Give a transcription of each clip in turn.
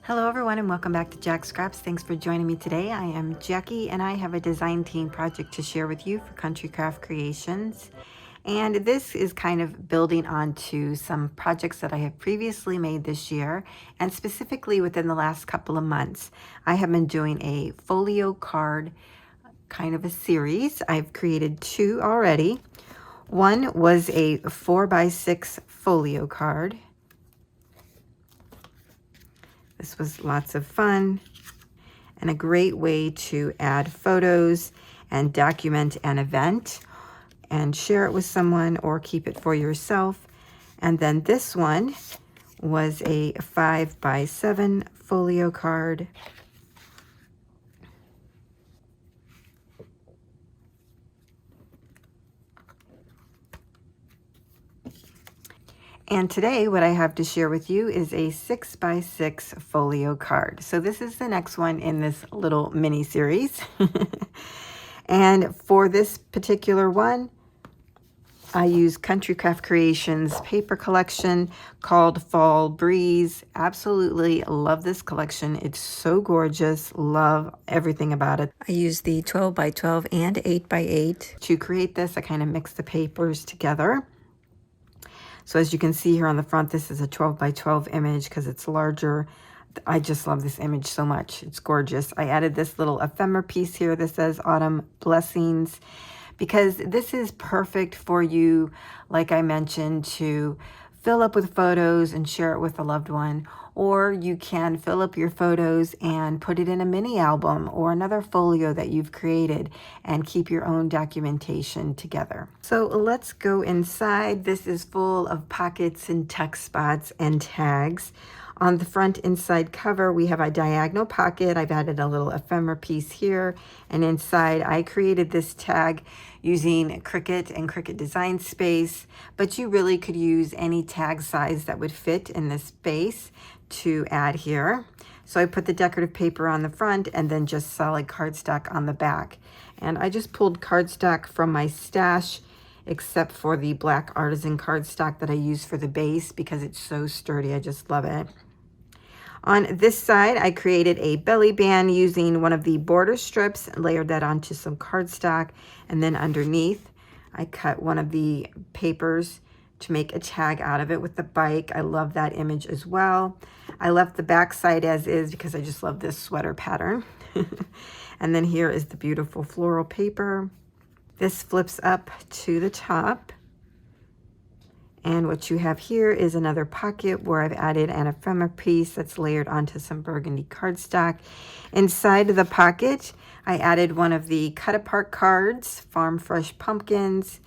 Hello everyone and welcome back to Jacqs Scraps. Thanks for joining me today. I am Jackie and I have a design team project to share with you for Country Craft Creations. And this is kind of building onto some projects that I have previously made this year, and specifically within the last couple of months. I have been doing a folio card kind of a series. I've created two already. One was a 4x6 folio card. This was lots of fun and a great way to add photos and document an event and share it with someone or keep it for yourself. And then this one was a 5x7 folio card. And today what I have to share with you is a 6x6 folio card. So this is the next one in this little mini series. And for this particular one, I use Country Craft Creations paper collection called Fall Breeze. Absolutely love this collection. It's so gorgeous. Love everything about it. I used the 12x12 and 8x8 to create this. I kind of mixed the papers together. So as you can see here on the front, this is a 12x12 image because it's larger. I just love this image so much. It's gorgeous. I added this little ephemera piece here that says Autumn Blessings because this is perfect for you, like I mentioned, to fill up with photos and share it with a loved one. Or you can fill up your photos and put it in a mini album or another folio that you've created and keep your own documentation together. So let's go inside. This is full of pockets and tuck spots and tags. On the front inside cover, we have a diagonal pocket. I've added a little ephemera piece here. And inside, I created this tag using Cricut and Cricut Design Space, but you really could use any tag size that would fit in this space to add here. So I put the decorative paper on the front and then just solid cardstock on the back. And I just pulled cardstock from my stash, except for the black artisan cardstock that I use for the base because it's so sturdy. I just love it. On this side, I created a belly band using one of the border strips and layered that onto some cardstock. And then underneath, I cut one of the papers to make a tag out of it with the bike. I love that image as well. I left the back side as is because I just love this sweater pattern. And then here is the beautiful floral paper. This flips up to the top. And what you have here is another pocket where I've added an ephemera piece that's layered onto some burgundy cardstock. Inside of the pocket, I added one of the cut apart cards, Farm Fresh Pumpkins.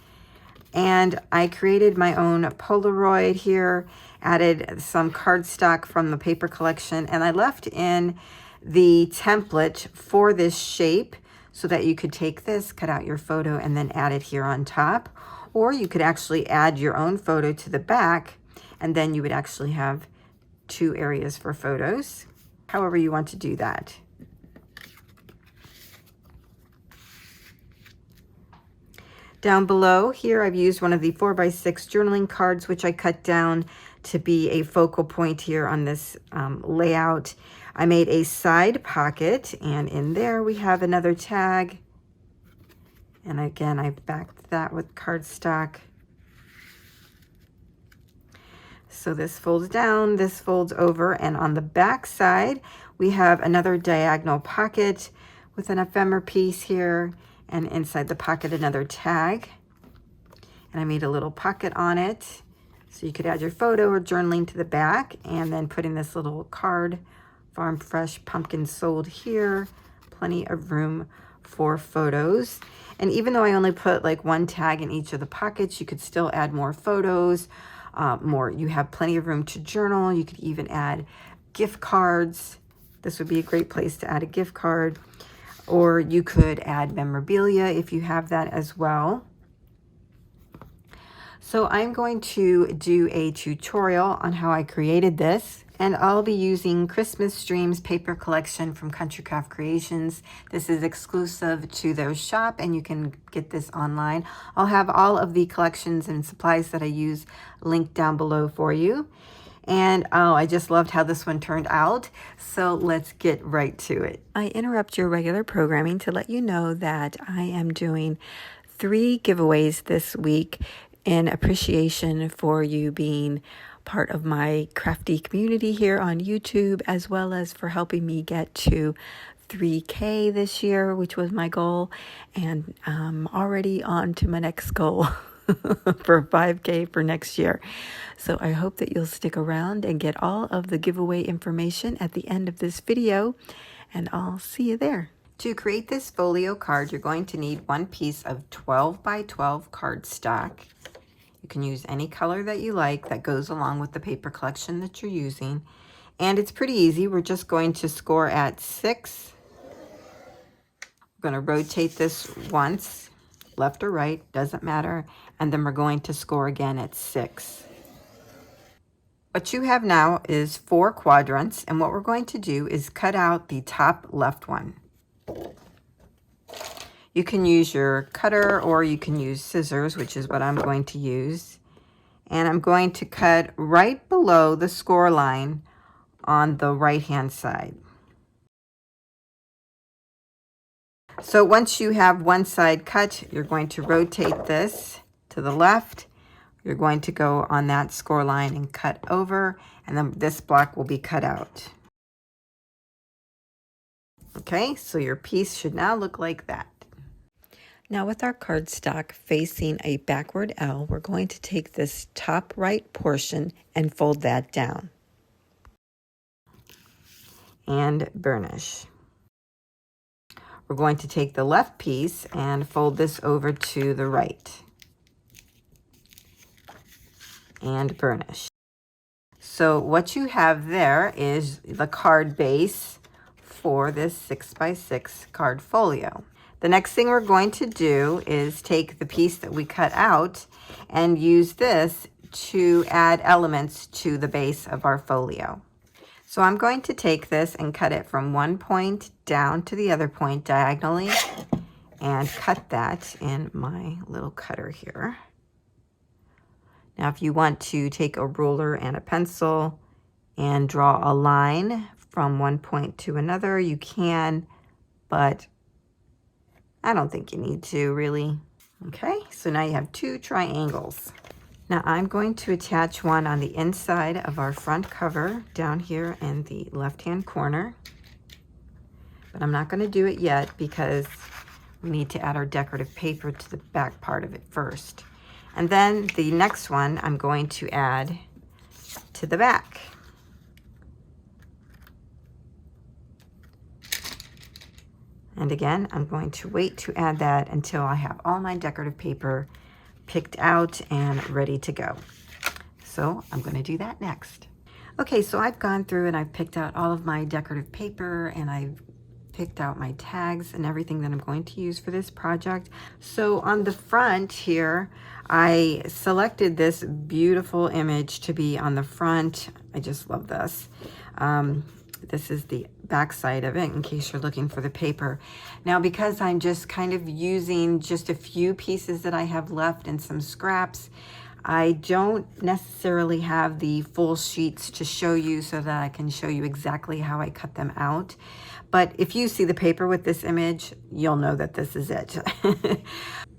And I created my own Polaroid here, added some cardstock from the paper collection, and I left in the template for this shape so that you could take this, cut out your photo, and then add it here on top. Or you could actually add your own photo to the back, and then you would actually have two areas for photos, however you want to do that. Down below here, I've used one of the 4x6 journaling cards, which I cut down to be a focal point here on this layout. I made a side pocket, and in there we have another tag. And again, I've backed that with cardstock. So this folds down, this folds over, and on the back side, we have another diagonal pocket with an ephemera piece here, and inside the pocket, another tag. And I made a little pocket on it. So you could add your photo or journaling to the back, and then put in this little card, Farm Fresh Pumpkin sold here. Plenty of room for photos. And even though I only put like one tag in each of the pockets, you could still add more photos, you have plenty of room to journal. You could even add gift cards. This would be a great place to add a gift card. Or you could add memorabilia if you have that as well. So I'm going to do a tutorial on how I created this. And I'll be using Christmas Dreams paper collection from Country Craft Creations. This is exclusive to their shop, and you can get this online. I'll have all of the collections and supplies that I use linked down below for you. And oh, I just loved how this one turned out. So let's get right to it. I interrupt your regular programming to let you know that I am doing 3 giveaways this week in appreciation for you being part of my crafty community here on YouTube, as well as for helping me get to 3K this year, which was my goal, and already on to my next goal for 5K for next year. So I hope that you'll stick around and get all of the giveaway information at the end of this video, and I'll see you there. To create this folio card, you're going to need 1 piece of 12 by 12 cardstock. You can use any color that you like that goes along with the paper collection that you're using. And it's pretty easy. We're just going to score at 6. We're going to rotate this once, left or right, doesn't matter. And then we're going to score again at 6. What you have now is 4 quadrants, and what we're going to do is cut out the top left one. You can use your cutter or you can use scissors, which is what I'm going to use. And I'm going to cut right below the score line on the right-hand side. So once you have one side cut, you're going to rotate this to the left. You're going to go on that score line and cut over, and then this block will be cut out. Okay, so your piece should now look like that. Now with our cardstock facing a backward L, we're going to take this top right portion and fold that down. And burnish. We're going to take the left piece and fold this over to the right. And burnish. So what you have there is the card base for this 6x6 card folio. The next thing we're going to do is take the piece that we cut out and use this to add elements to the base of our folio. So I'm going to take this and cut it from one point down to the other point diagonally and cut that in my little cutter here. Now if you want to take a ruler and a pencil and draw a line from one point to another, you can, but I don't think you need to really. Okay, so now you have 2 triangles. Now I'm going to attach one on the inside of our front cover down here in the left-hand corner. But I'm not going to do it yet because we need to add our decorative paper to the back part of it first. And then the next one I'm going to add to the back. And again, I'm going to wait to add that until I have all my decorative paper picked out and ready to go. So I'm going to do that next. Okay, so I've gone through and I've picked out all of my decorative paper, and I've picked out my tags and everything that I'm going to use for this project. So on the front here, I selected this beautiful image to be on the front. I just love this. This is the back side of it in case you're looking for the paper. Now because I'm just kind of using just a few pieces that I have left and some scraps, I don't necessarily have the full sheets to show you so that I can show you exactly how I cut them out. But if you see the paper with this image, you'll know that this is it.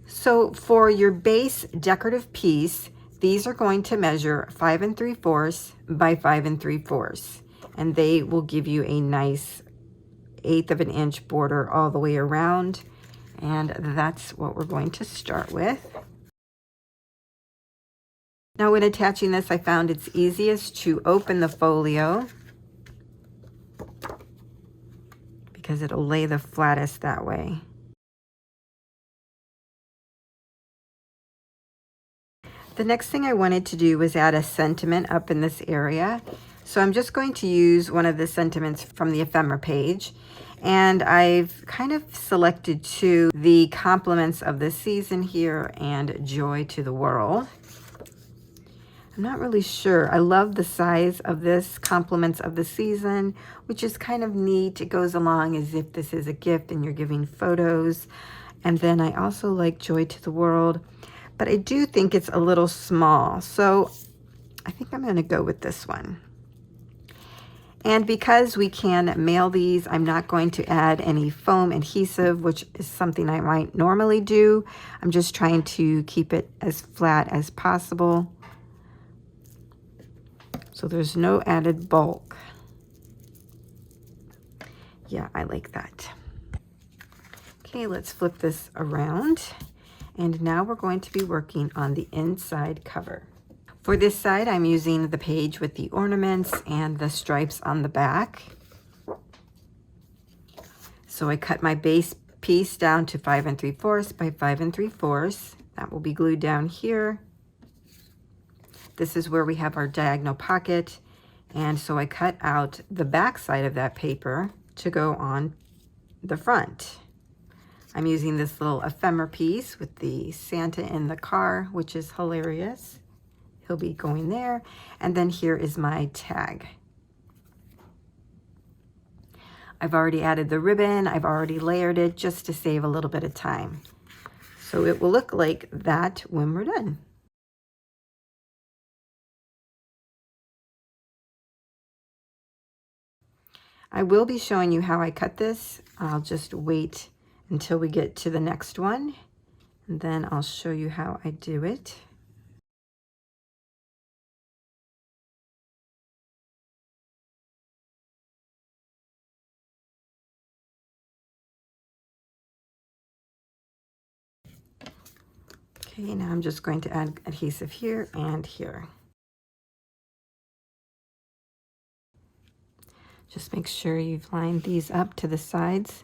So for your base decorative piece, these are going to measure 5 3/4 by 5 3/4. And they will give you a nice 1/8 of an inch border all the way around. And that's what we're going to start with. Now when attaching this, I found it's easiest to open the folio because it'll lay the flattest that way. The next thing I wanted to do was add a sentiment up in this area. So I'm just going to use one of the sentiments from the ephemera page. And I've kind of selected 2, the compliments of the season here and joy to the world. I'm not really sure. I love the size of this, compliments of the season, which is kind of neat. It goes along as if this is a gift and you're giving photos. And then I also like joy to the world, but I do think it's a little small. So I think I'm going to go with this one. And because we can mail these, I'm not going to add any foam adhesive, which is something I might normally do. I'm just trying to keep it as flat as possible, so there's no added bulk. Yeah, I like that. Okay, let's flip this around. And now we're going to be working on the inside cover. For this side, I'm using the page with the ornaments and the stripes on the back. So I cut my base piece down to 5 3/4 by 5 3/4. That will be glued down here. This is where we have our diagonal pocket. And so I cut out the back side of that paper to go on the front. I'm using this little ephemera piece with the Santa in the car, which is hilarious. He'll be going there. And then here is my tag. I've already added the ribbon. I've already layered it just to save a little bit of time. So it will look like that when we're done. I will be showing you how I cut this. I'll just wait until we get to the next one, and then I'll show you how I do it. Okay, now I'm just going to add adhesive here and here. Just make sure you've lined these up to the sides.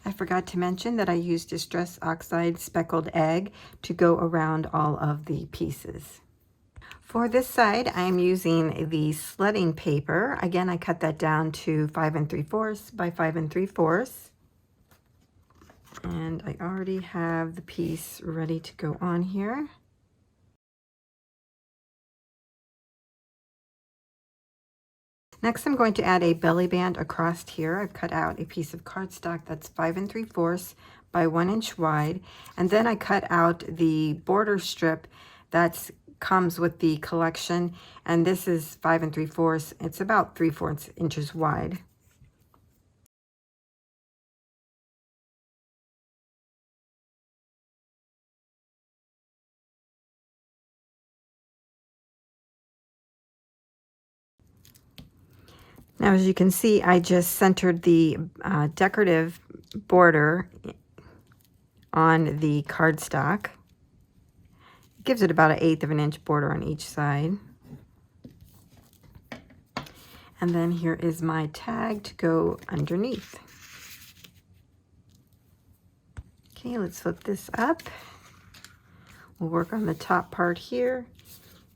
I forgot to mention that I used Distress Oxide Speckled Egg to go around all of the pieces. For this side, I'm using the sledding paper. Again, I cut that down to 5 3/4 by 5 3/4. And I already have the piece ready to go on here. Next, I'm going to add a belly band across here. I've cut out a piece of cardstock that's 5 3/4 by 1 inch wide. And then I cut out the border strip that comes with the collection. And this is 5 3/4. It's about 3/4 inches wide. Now, as you can see, I just centered the decorative border on the cardstock. It gives it about 1/8 of an inch border on each side. And then here is my tag to go underneath. Okay, let's flip this up. We'll work on the top part here.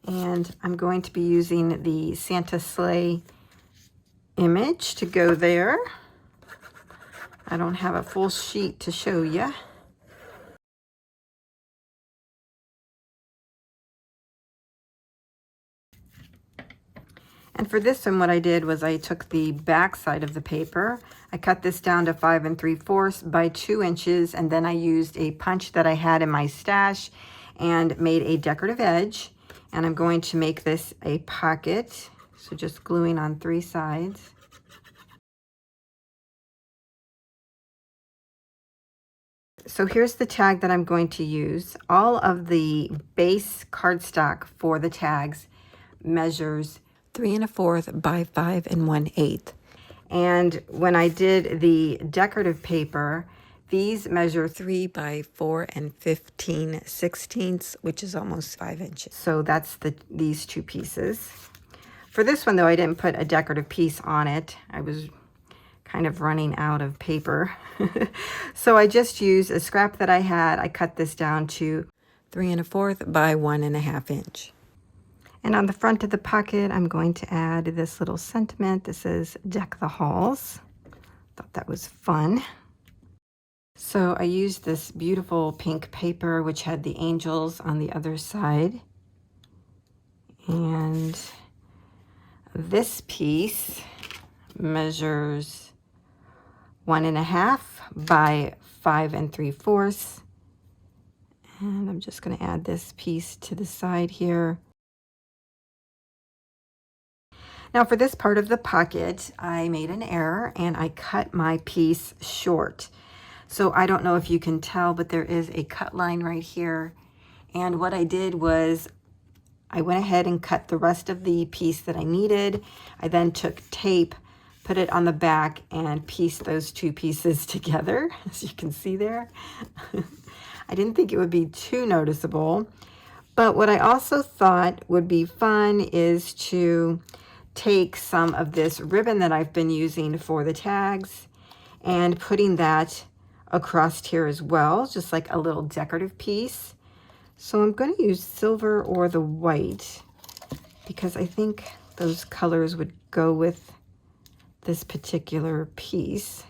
And I'm going to be using the Santa sleigh image to go there. I don't have a full sheet to show you. And for this one, what I did was I took the back side of the paper. I cut this down to 5 3/4 by 2 inches, and then I used a punch that I had in my stash and made a decorative edge. And I'm going to make this a pocket. So just gluing on 3 sides. So here's the tag that I'm going to use. All of the base cardstock for the tags measures 3 1/4 by 5 1/8. And when I did the decorative paper, these measure 3 by 4 15/16, which is almost 5 inches. So that's these two pieces. For this one, though, I didn't put a decorative piece on it. I was kind of running out of paper. So I just used a scrap that I had. I cut this down to 3 1/4 by 1 1/2 inch. And on the front of the pocket, I'm going to add this little sentiment. This says, "Deck the halls." Thought that was fun. So I used this beautiful pink paper, which had the angels on the other side. And this piece measures 1 1/2 by 5 3/4. And I'm just going to add this piece to the side here. Now for this part of the pocket, I made an error and I cut my piece short. So I don't know if you can tell, but there is a cut line right here. And what I did was I went ahead and cut the rest of the piece that I needed. I then took tape, put it on the back, and pieced those two pieces together, as you can see there. I didn't think it would be too noticeable, but what I also thought would be fun is to take some of this ribbon that I've been using for the tags and putting that across here as well, just like a little decorative piece. So I'm going to use silver or the white because I think those colors would go with this particular piece.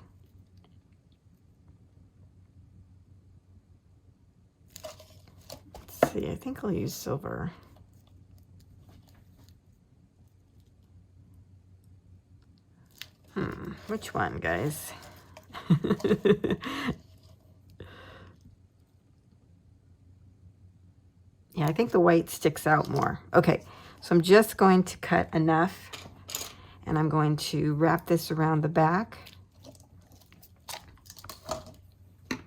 Let's see, I think I'll use silver. Which one, guys? Yeah, I think the white sticks out more. Okay, so I'm just going to cut enough and I'm going to wrap this around the back. I'm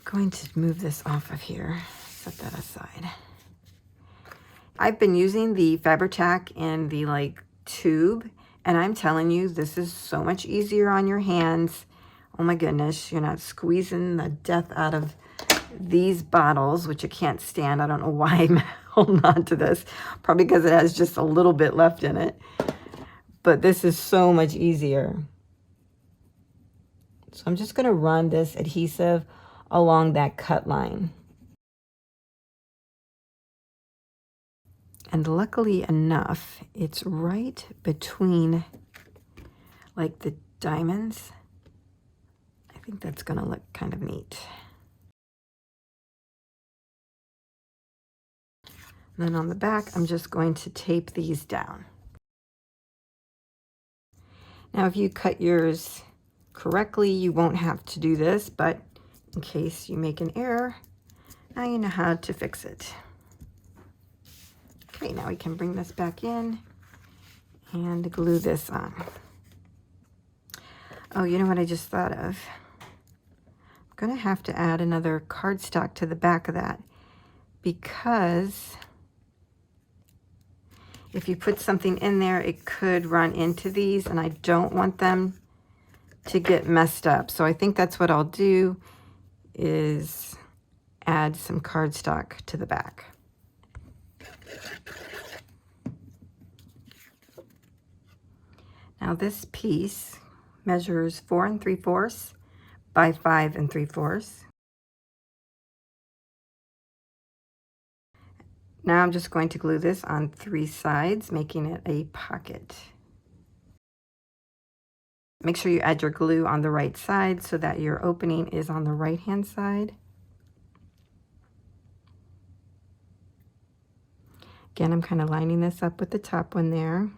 going to move this off of here, set that aside. I've been using the Fabri-Tac in the tube, and I'm telling you, this is so much easier on your hands. Oh my goodness, you're not squeezing the death out of these bottles, which I can't stand. I don't know why I'm holding on to this. Probably because it has just a little bit left in it. But this is so much easier. So I'm just going to run this adhesive along that cut line. And luckily enough, it's right between like the diamonds. I think that's going to look kind of neat. And then on the back, I'm just going to tape these down. Now, if you cut yours correctly, you won't have to do this, but in case you make an error, now you know how to fix it. Okay, now we can bring this back in and glue this on. Oh, you know what I just thought of? I'm going to have to add another cardstock to the back of that because if you put something in there, it could run into these, and I don't want them to get messed up. So I think that's what I'll do is add some cardstock to the back. Now this piece measures 4 3/4 by 5 3/4. Now I'm just going to glue this on 3 sides, making it a pocket. Make sure you add your glue on the right side so that your opening is on the right-hand side. Again, I'm kind of lining this up with the top one there.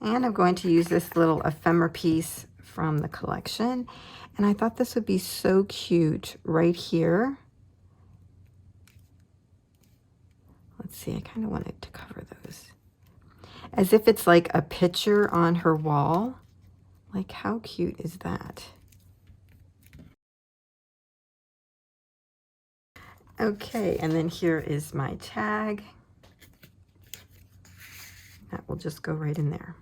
And I'm going to use this little ephemera piece from the collection. And I thought this would be so cute right here. Let's see, I kind of wanted to cover those. As if it's like a picture on her wall. Like, how cute is that? Okay, and then here is my tag. That will just go right in there.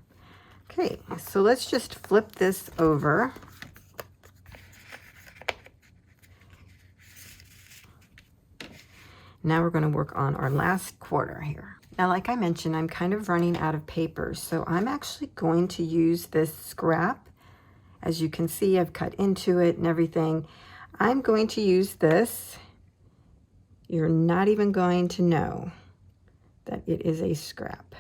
Okay, so let's just flip this over. Now we're going to work on our last quarter here. Now, like I mentioned, I'm kind of running out of paper, so I'm actually going to use this scrap. As you can see, I've cut into it and everything. I'm going to use this. You're not even going to know that it is a scrap.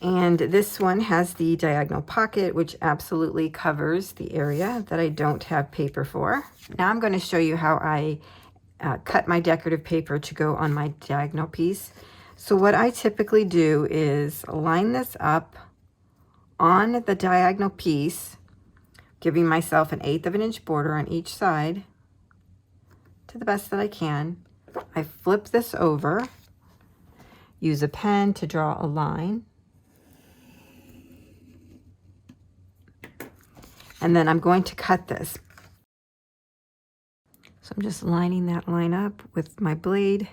And this one has the diagonal pocket, which absolutely covers the area that I don't have paper for. Now I'm going to show you how I cut my decorative paper to go on my diagonal piece. So what I typically do is line this up on the diagonal piece, giving myself an 1/8 of an inch border on each side to the best that I can. I flip this over, use a pen to draw a line, and then I'm going to cut this. So I'm just lining that line up with my blade.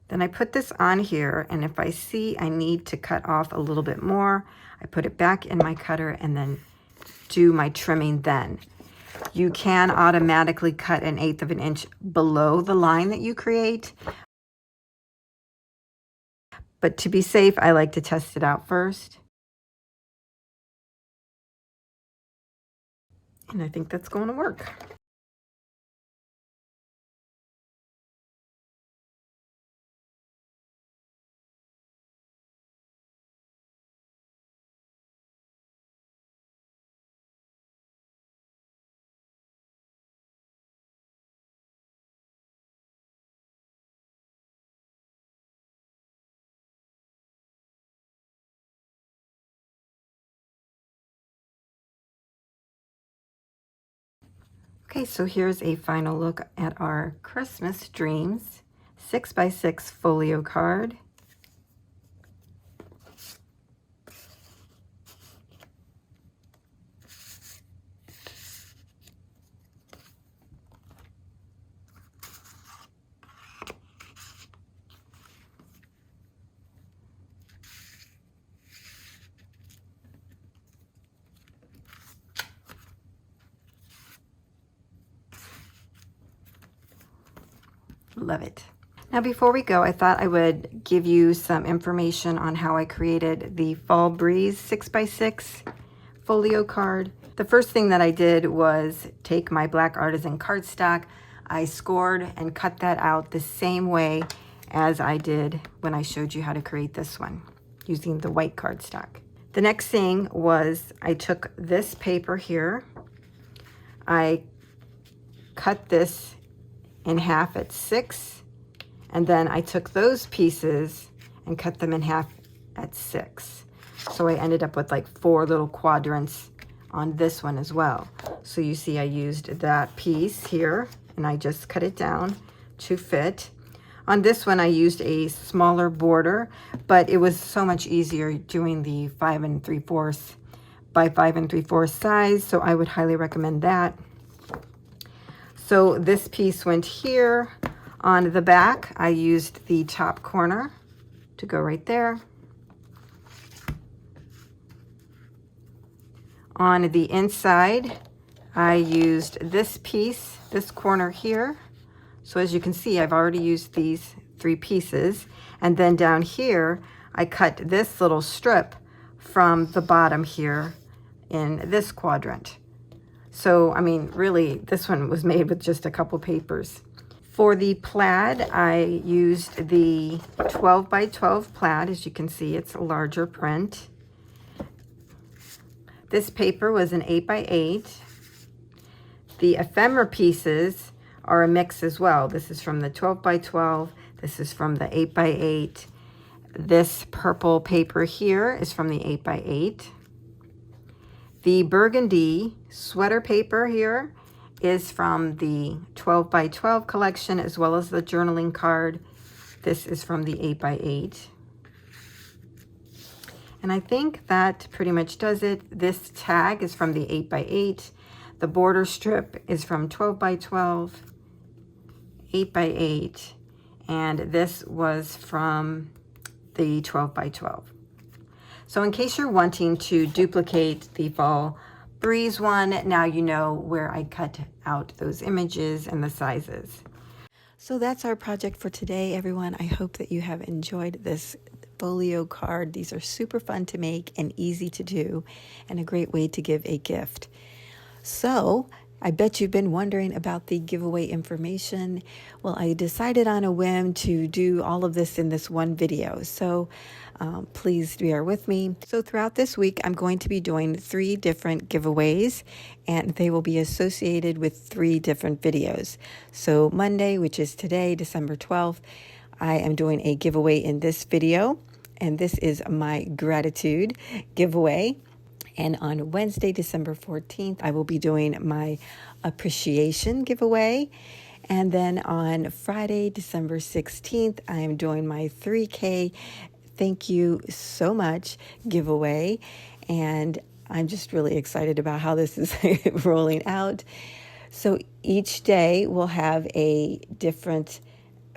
Then I put this on here, and if I see I need to cut off a little bit more, I put it back in my cutter and then do my trimming then. You can automatically cut an 1/8 of an inch below the line that you create, but to be safe, I like to test it out first. And I think that's going to work. Okay, so here's a final look at our Christmas Dreams 6x6 folio card. Love it. Now before we go, I thought I would give you some information on how I created the Fall Breeze 6x6 folio card. The first thing that I did was take my black artisan cardstock. I scored and cut that out the same way as I did when I showed you how to create this one using the white cardstock. The next thing was I took this paper here. I cut this in half at 6, and then I took those pieces and cut them in half at 6. So I ended up with like 4 little quadrants on this one as well. So you see I used that piece here and I just cut it down to fit. On this one I used a smaller border, but it was so much easier doing the 5 3/4 by 5 3/4 size, so I would highly recommend that. So this piece went here. On the back, I used the top corner to go right there. On the inside, I used this piece, this corner here. So as you can see, I've already used these 3 pieces. And then down here, I cut this little strip from the bottom here in this quadrant. So, I mean, really, this one was made with just a couple papers. For the plaid, I used the 12 by 12 plaid. As you can see, it's a larger print. This paper was an 8 by 8. The ephemera pieces are a mix as well. This is from the 12 by 12. This is from the 8 by 8. This purple paper here is from the 8 by 8. The burgundy sweater paper here is from the 12 by 12 collection, as well as the journaling card. This is from the 8 by 8. And I think that pretty much does it. This tag is from the 8 by 8. The border strip is from 12 by 12, 8 by 8, and this was from the 12 by 12. So in case you're wanting to duplicate the Fall Breeze one, now you know where I cut out those images and the sizes. So that's our project for today, everyone. I hope that you have enjoyed this folio card. These are super fun to make and easy to do, and a great way to give a gift. So I bet you've been wondering about the giveaway information. Well, I decided on a whim to do all of this in this one video. So please bear with me. So throughout this week, I'm going to be doing 3 different giveaways, and they will be associated with 3 different videos. So Monday, which is today, December 12th, I am doing a giveaway in this video, and this is my gratitude giveaway. And on Wednesday, December 14th, I will be doing my appreciation giveaway. And then on Friday, December 16th, I am doing my 3K thank you so much giveaway. And I'm just really excited about how this is rolling out. So each day will have a different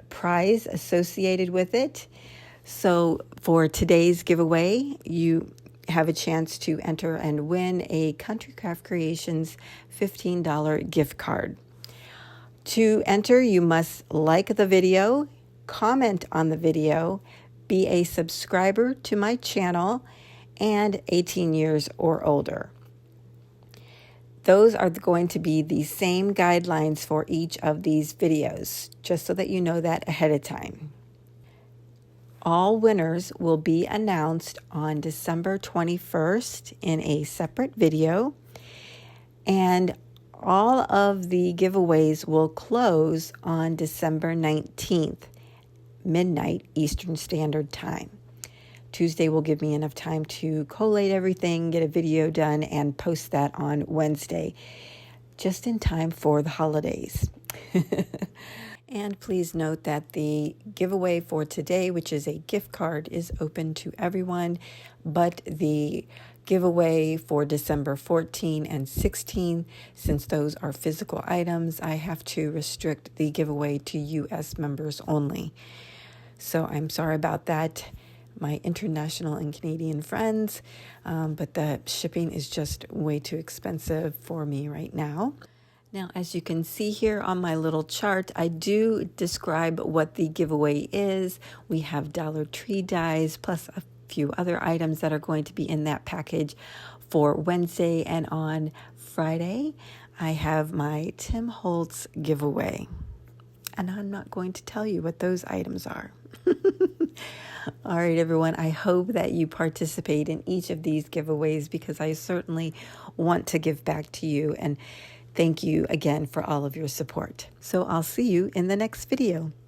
prize associated with it. So for today's giveaway, you have a chance to enter and win a Country Craft Creations $15 gift card. To enter, you must like the video, comment on the video, be a subscriber to my channel, and 18 years or older. Those are going to be the same guidelines for each of these videos, just so that you know that ahead of time. All winners will be announced on December 21st in a separate video, and all of the giveaways will close on December 19th, midnight Eastern Standard Time. Tuesday will give me enough time to collate everything, get a video done, and post that on Wednesday, just in time for the holidays. And please note that the giveaway for today, which is a gift card, is open to everyone, but the giveaway for December 14 and 16, since those are physical items, I have to restrict the giveaway to U.S. members only. So I'm sorry about that, my international and Canadian friends, but the shipping is just way too expensive for me right now. Now, as you can see here on my little chart, I do describe what the giveaway is. We have Dollar Tree dies plus a few other items that are going to be in that package for Wednesday. And on Friday, I have my Tim Holtz giveaway. And I'm not going to tell you what those items are. All right, everyone, I hope that you participate in each of these giveaways, because I certainly want to give back to you. And thank you again for all of your support. So I'll see you in the next video.